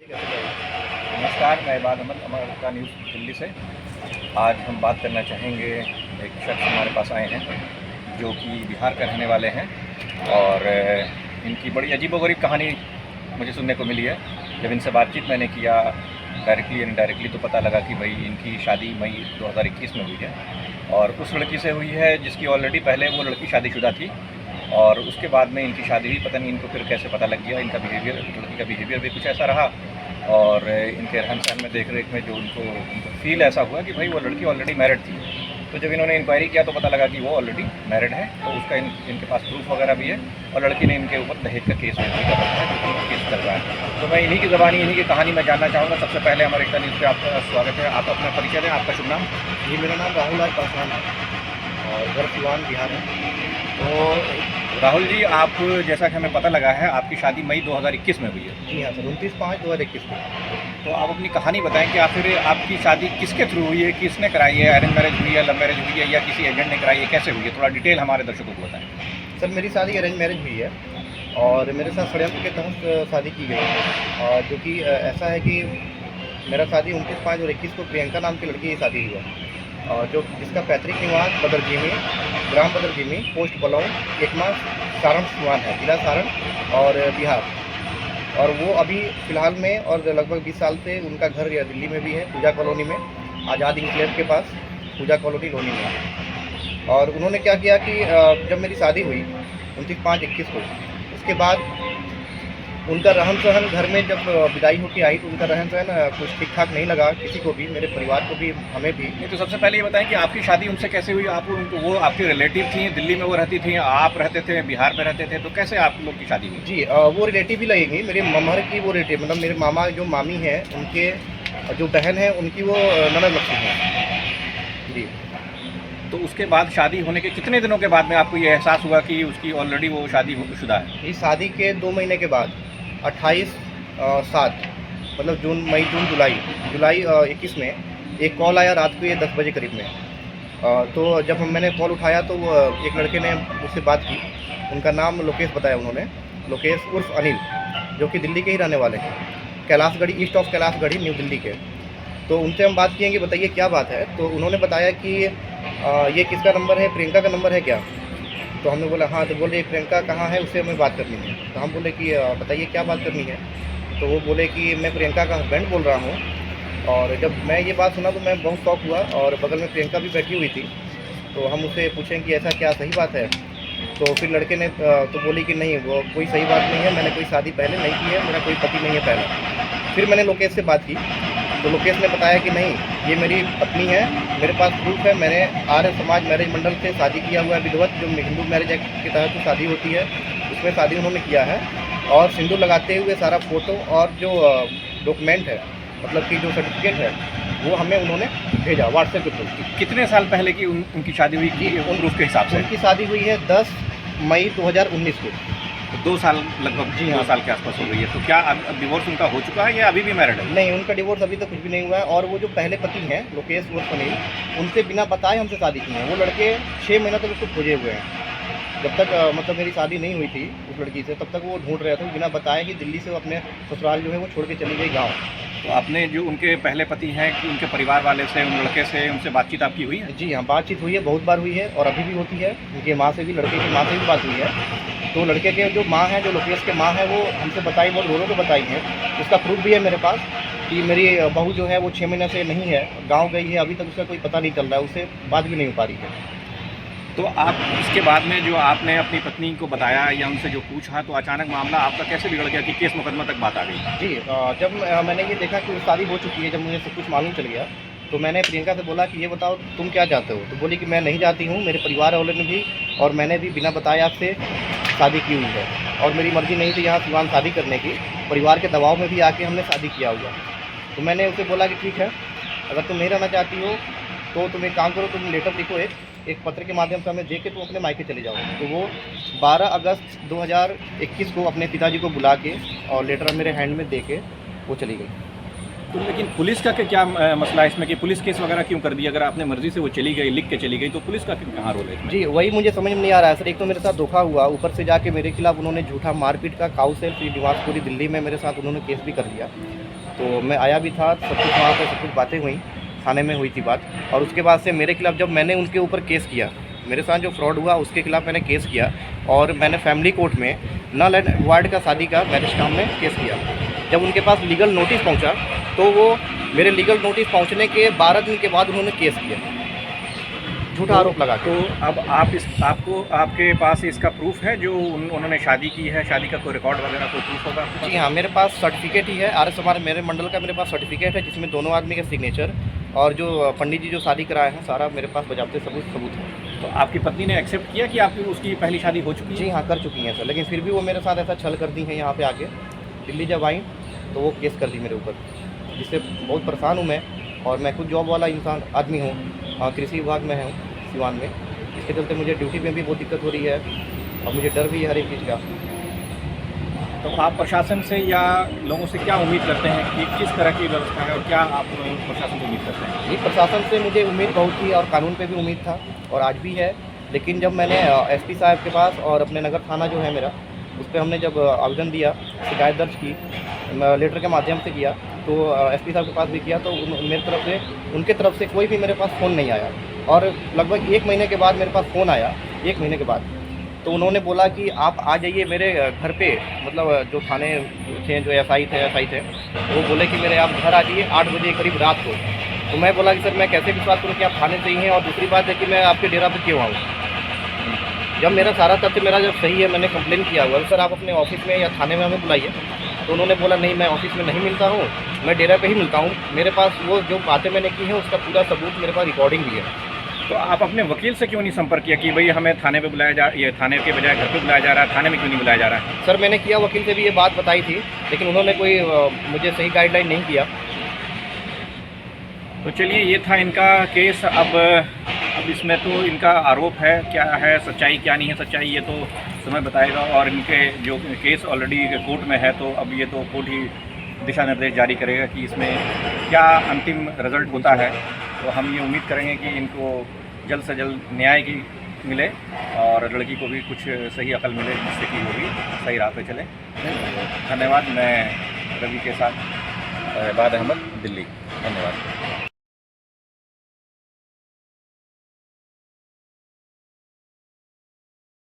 नमस्कार, मैं इबाद अहमद अमरीका न्यूज़ दिल्ली से। आज हम बात करना चाहेंगे, एक शख्स हमारे पास आए हैं जो कि बिहार के रहने वाले हैं और इनकी बड़ी अजीबोगरीब कहानी मुझे सुनने को मिली है। जब इनसे बातचीत मैंने किया डायरेक्टली या इनडायरेक्टली तो पता लगा कि भाई इनकी शादी मई 2021 में हुई है और उस लड़की से हुई है जिसकी ऑलरेडी पहले वो लड़की शादीशुदा थी और उसके बाद में इनकी शादी हुई। पता नहीं इनको फिर कैसे पता लग गया, इनका बिहेवियर, लड़की का बिहेवियर भी कुछ ऐसा रहा और इनके रहन सहन में देख रेख में जो उनको फील ऐसा हुआ कि भाई वो लड़की ऑलरेडी मैरिड थी। तो जब इन्होंने इंक्वायरी किया तो पता लगा कि वो ऑलरेडी मैरिड है, तो उसका इनके पास प्रूफ वगैरह भी है और लड़की ने इनके ऊपर दहेज का केस भी कर रखा है, जो केस चल रहा है। तो मैं इन्हीं की ज़बानी, इन्हीं की कहानी में जानना चाहूँगा। सबसे पहले अमरीका न्यूज़ पे आपका स्वागत है। आप अपना परिचय दें, आपका शुभ नाम। जी, मेरा नाम राहुल आज पासवान है और घर सिवान बिहार है। तो राहुल जी, आप जैसा कि हमें पता लगा है आपकी शादी मई 2021 में हुई है। जी हाँ सर, 29/5/2021 को। तो आप अपनी कहानी बताएं कि आखिर आपकी शादी किसके थ्रू हुई है, किसने कराई है, अरेंज मैरिज हुई है, लव मैरिज हुई है या किसी एजेंट ने कराई है, कैसे हुई है? थोड़ा डिटेल हमारे दर्शकों को बताएं। सर, मेरी शादी अरेंज मैरिज हुई है और मेरे साथ षड्यंत्र के तहत शादी की गई है। और जो कि ऐसा है कि मेरा शादी 29/5/2021 को प्रियंका नाम की लड़की की शादी हुआ और जो जिसका पैतृक निवास बदरजीमी, ग्राम बदरजीमी, पोस्ट बलौन, एकमा, सारण सिवान है, जिला सारण और बिहार। और वो अभी फ़िलहाल में और लगभग 20 साल से उनका घर या दिल्ली में भी है, पूजा कॉलोनी में, आज़ाद इंक्लेव के पास, पूजा कॉलोनी लोनी में। और उन्होंने क्या किया कि जब मेरी शादी हुई 29/5/21 को, उसके बाद उनका रहन सहन घर में जब विदाई होकर आई तो उनका रहन सहन कुछ ठीक ठाक नहीं लगा किसी को भी, मेरे परिवार को भी, हमें भी। नहीं, तो सबसे पहले ये बताएं कि आपकी शादी उनसे कैसे हुई? आप उनको, वो आपकी रिलेटिव थी, दिल्ली में वो रहती थी, आप रहते थे बिहार में रहते थे, तो कैसे आप लोग की शादी हुई? जी, वो रिलेटिव ही लगेंगी, मेरे ममहर की वो रिलेटिव, मतलब मेरे मामा जो मामी हैं उनके जो बहन है उनकी वो ननद लगती हैं। जी। तो उसके बाद शादी होने के कितने दिनों के बाद में आपको ये एहसास हुआ कि उसकी ऑलरेडी वो शादी शुदा है? इस शादी के 2 महीने के बाद 28/7 मतलब जुलाई 21 में एक कॉल आया रात को, ये 10 बजे करीब में। तो जब मैंने कॉल उठाया तो एक लड़के ने मुझसे बात की। उनका नाम लोकेश बताया उन्होंने, लोकेश उर्फ अनिल, जो कि दिल्ली के ही रहने वाले हैं, कैलाशगढ़ी, ईस्ट ऑफ कैलाशगढ़ी, न्यू दिल्ली के। तो उनसे हम बात किए कि बताइए क्या बात है। तो उन्होंने बताया कि ये किसका नंबर है, प्रियंका का नंबर है क्या? तो हमने बोला हाँ। तो बोले प्रियंका कहाँ है, उससे हमें बात करनी है। तो हम बोले कि बताइए क्या बात करनी है। तो वो बोले कि मैं प्रियंका का हस्बैंड बोल रहा हूँ। और जब मैं ये बात सुना तो मैं बहुत शॉक हुआ और बगल में प्रियंका भी बैठी हुई थी। तो हम उससे पूछें कि ऐसा क्या सही बात है? तो फिर लड़के ने तो बोली कि नहीं, वो कोई सही बात नहीं है, मैंने कोई शादी पहले नहीं की है, मेरा कोई पति नहीं है पहले। फिर मैंने लोकेश से बात की तो लोकेश ने बताया कि नहीं, ये मेरी पत्नी है, मेरे पास प्रूफ है, मैंने आर्य समाज मैरिज मंडल से शादी किया हुआ है, विधिवत, जो हिंदू मैरिज एक्ट के तहत शादी होती है उसमें शादी उन्होंने किया है। और सिंदूर लगाते हुए सारा फ़ोटो और जो डॉक्यूमेंट है, मतलब कि जो सर्टिफिकेट है, वो हमें उन्होंने भेजा व्हाट्सएप के थ्रू। कितने साल पहले की उनकी शादी हुई कि उन प्रूफ के हिसाब से? उनकी शादी हुई है 10 मई 2019 को। 2 साल लगभग। जी 2 हाँ। साल के आसपास हो गई है। तो क्या अब डिवोर्स उनका हो चुका है या अभी भी मैरिड है? नहीं, उनका डिवोर्स अभी तक कुछ भी नहीं हुआ है। और वो जो पहले पति हैं लोकेश उर्फ अनिल, उनसे बिना बताए हमसे शादी की है। वो लड़के 6 महीना तक उसको खोजे हुए हैं। जब तक मतलब मेरी शादी नहीं हुई थी उस लड़की से, तब तक वो ढूंढ रहे थे बिना बताए कि दिल्ली से वो अपने ससुराल जो है वो छोड़ के चली गई गाँव। तो आपने जो उनके पहले पति हैं कि उनके परिवार वाले से, उन लड़के से, उनसे बातचीत आपकी हुई है? जी हाँ, बातचीत हुई है, बहुत बार हुई है और अभी भी होती है। उनकी माँ से भी, लड़के की माँ से भी बात हुई है। तो लड़के के जो माँ है, जो लोकेश के माँ है, वो हमसे बताई, वो दोनों को बताई है। उसका प्रूफ भी है मेरे पास कि मेरी बहू जो है वो 6 महीने से नहीं है, गाँव गई है, अभी तक उसका कोई पता नहीं चल रहा है, उससे बात भी नहीं हो पा रही है। तो आप इसके बाद में जो आपने अपनी पत्नी को बताया या उनसे जो पूछा, तो अचानक मामला आपका कैसे बिगड़ गया कि केस मुकदमा तक बात आ गई? जी, जब मैंने ये देखा कि शादी हो चुकी है, जब मुझे सब कुछ मालूम चल गया, तो मैंने प्रियंका से बोला कि ये बताओ तुम क्या चाहते हो? तो बोली कि मैं नहीं चाहती हूँ, मेरे परिवार वालों ने भी और मैंने भी बिना बताए आपसे शादी की हुई है और मेरी मर्ज़ी नहीं थी यहाँ सिवान शादी करने की, परिवार के दबाव में भी आके हमने शादी किया हुआ। तो मैंने उसे बोला कि ठीक है, अगर तुम नहीं रहना चाहती हो तो तुम एक काम करो, तुम लेटर लिखो, एक पत्र के माध्यम से हमें दे के तुम अपने मायके चले जाओ। तो वो 12 अगस्त 2021 को अपने पिताजी को बुला के और लेटर मेरे हैंड में दे के वो चली गई। तो लेकिन पुलिस का क्या मसला है इसमें कि पुलिस केस वगैरह क्यों कर दिया? अगर आपने मर्जी से वो चली गई, लिख के चली गई, तो पुलिस का कहाँ रोल है? जी, वही मुझे समझ में नहीं आ रहा है सर। एक तो मेरे साथ धोखा हुआ, ऊपर से जाके मेरे खिलाफ उन्होंने झूठा मारपीट का, काउ सेल निवासपुरी दिल्ली में मेरे साथ उन्होंने केस भी कर दिया। तो मैं आया भी था, सब कुछ वहाँ पे सब कुछ बातें हुई, थाने में हुई थी बात। और उसके बाद से मेरे खिलाफ़ जब मैंने उनके ऊपर केस किया, मेरे साथ जो फ्रॉड हुआ उसके खिलाफ़ मैंने केस किया, और मैंने फैमिली कोर्ट में नल एंड वार्ड का शादी का मैरिज काम में केस किया। जब उनके पास लीगल नोटिस पहुंचा तो वो मेरे लीगल नोटिस पहुंचने के 12 दिन के बाद उन्होंने केस किया, झूठा आरोप लगा के। तो अब आपके पास इसका प्रूफ है जो उन्होंने शादी की है, शादी का कोई रिकॉर्ड वगैरह कोई प्रूफ होगा आपके पास? जी हाँ, मेरे पास सर्टिफिकेट ही है, आरएस हमारे मेरे मंडल का मेरे पास सर्टिफिकेट है, जिसमें दोनों आदमी के सिग्नेचर और जो पंडित जी जो शादी कराए हैं, सारा मेरे पास बजाते सबूत है। तो आपकी पत्नी ने एक्सेप्ट किया कि आपकी उसकी पहली शादी हो चुकी है? जी हाँ, कर चुकी हैं सर, लेकिन फिर भी वो मेरे साथ ऐसा छल कर दी हैं। यहाँ पे आके दिल्ली जब आई तो वो केस कर दी मेरे ऊपर, जिससे बहुत परेशान हूँ मैं। और मैं खुद जॉब वाला इंसान आदमी हूँ, कृषि विभाग में हूँ सिवान में। इसके चलते मुझे ड्यूटी में भी बहुत दिक्कत हो रही है और मुझे डर भी है हर एक चीज़ का। तो आप प्रशासन से या लोगों से क्या उम्मीद करते हैं कि किस तरह की व्यवस्था है, और क्या आप प्रशासन से उम्मीद करते हैं? जी, प्रशासन से मुझे उम्मीद बहुत थी और कानून पे भी उम्मीद था और आज भी है। लेकिन जब मैंने एसपी साहब के पास और अपने नगर थाना जो है मेरा, उस पर हमने जब आवेदन दिया, शिकायत दर्ज की, लेटर के माध्यम से किया, तो एसपी साहब के पास भी किया, तो मेरी तरफ से उनके तरफ से कोई भी मेरे पास फ़ोन नहीं आया। और लगभग 1 महीने के बाद मेरे पास फ़ोन आया, 1 महीने के बाद, तो उन्होंने बोला कि आप आ जाइए मेरे घर पे, मतलब जो थाने थे, जो एसआई थे, वो बोले कि मेरे आप घर आ जाइए 8 बजे करीब रात को। तो मैं बोला कि सर मैं कैसे विश्वास करूँ कि आप थाने से ही हैं, और दूसरी बात है कि मैं आपके डेरा पे क्यों आऊँ। जब मेरा सारा तथ्य मेरा जब सही है, मैंने कंप्लेन किया हुआ, सर आप अपने ऑफिस में या थाने में हमें बुलाइए। तो उन्होंने बोला नहीं, मैं ऑफिस में नहीं मिलता हूँ, मैं डेरा पे ही मिलता हूँ। मेरे पास वो जो बातें मैंने की हैं उसका पूरा सबूत मेरे पास रिकॉर्डिंग भी है। तो आप अपने वकील से क्यों नहीं संपर्क किया कि भाई हमें थाने पे बुलाया जा, ये थाने के बजाय घर पे बुलाया जा रहा है, थाने में क्यों नहीं बुलाया जा रहा है? सर मैंने किया, वकील से भी ये बात बताई थी, लेकिन उन्होंने कोई मुझे सही गाइडलाइन नहीं किया। तो चलिए, ये था इनका केस। अब इसमें तो इनका आरोप है, क्या है सच्चाई क्या नहीं है सच्चाई, ये तो समय बताएगा। और इनके जो केस ऑलरेडी कोर्ट में है, तो अब ये तो कोर्ट ही दिशा निर्देश जारी करेगा कि इसमें क्या अंतिम रिजल्ट होता है। तो हम ये उम्मीद करेंगे कि इनको जल्द से जल्द न्याय की मिले और लड़की को भी कुछ सही अकल मिले, जिससे कि वो भी सही राह पे चले। धन्यवाद। मैं रवि के साथ इबाद अहमद, दिल्ली। धन्यवाद।